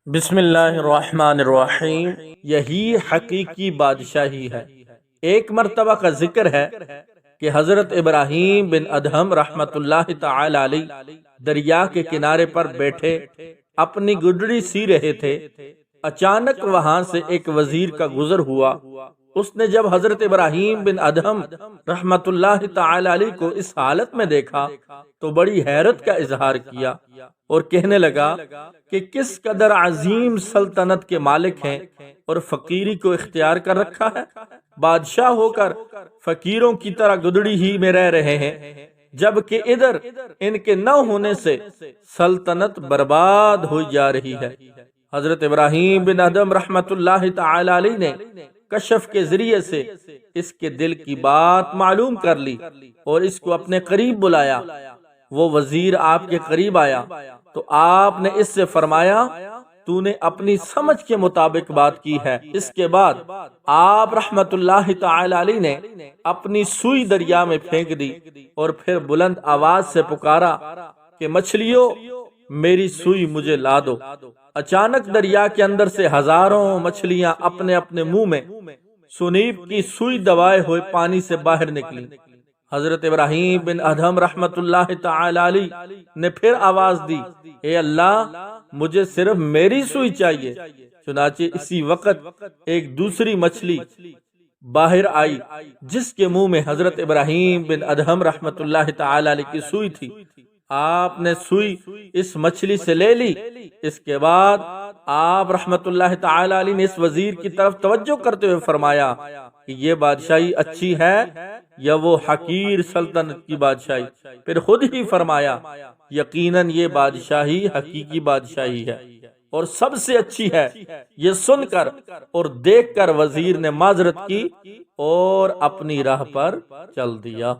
بسم اللہ الرحمن الرحیم۔ یہی حقیقی بادشاہی ہے۔ ایک مرتبہ کا ذکر ہے کہ حضرت ابراہیم بن ادہم رحمت اللہ تعالی علیہ دریا کے کنارے پر بیٹھے اپنی گڈڑی سی رہے تھے۔ اچانک وہاں سے ایک وزیر کا گزر ہوا۔ اس نے جب حضرت ابراہیم بن ادہم رحمت اللہ تعالی علیہ کو اس حالت میں دیکھا تو بڑی حیرت کا اظہار کیا اور کہنے لگا کہ کس قدر عظیم سلطنت کے مالک ہیں اور فقیری کو اختیار کر رکھا ہے۔ بادشاہ ہو کر فقیروں کی طرح گدڑی ہی میں رہ رہے ہیں، جبکہ ادھر ان کے نہ ہونے سے سلطنت برباد ہو جا رہی ہے۔ حضرت ابراہیم بن ادہم رحمت اللہ تعالی علیہ نے کشف کے ذریعے سے اس کے دل کی بات معلوم کر لی اور اس کو اپنے قریب بلایا۔ وہ وزیر آپ کے قریب آیا تو آپ نے اس سے فرمایا، تو نے اپنی سمجھ کے مطابق بات کی ہے۔ اس کے بعد آپ رحمت اللہ تعالی علیہ نے اپنی سوئی دریا میں پھینک دی اور پھر بلند آواز سے پکارا کہ مچھلیوں، میری سوئی مجھے لا دو۔ اچانک دریا کے اندر سے ہزاروں مچھلیاں اپنے اپنے منہ میں سنیپ کی سوئی دبائے ہوئے پانی سے باہر نکلی۔ حضرت ابراہیم بن ادہم رحمت اللہ تعالی علیہ نے پھر آواز دی، اے اللہ، مجھے صرف میری سوئی چاہیے۔ چنانچہ اسی وقت ایک دوسری مچھلی باہر آئی جس کے منہ میں حضرت ابراہیم بن ادہم رحمت اللہ تعالی علیہ کی سوئی تھی۔ آپ نے سوئی اس مچھلی سے لے لی۔ اس کے بعد آپ رحمت اللہ تعالی علیہ نے اس وزیر کی طرف توجہ کرتے ہوئے فرمایا کہ یہ بادشاہی اچھی ہے یا وہ حقیر سلطنت کی بادشاہی؟ پھر خود ہی فرمایا، یقیناً یہ بادشاہی حقیقی بادشاہی ہے اور سب سے اچھی ہے۔ یہ سن کر اور دیکھ کر وزیر نے معذرت کی اور اپنی راہ پر چل دیا۔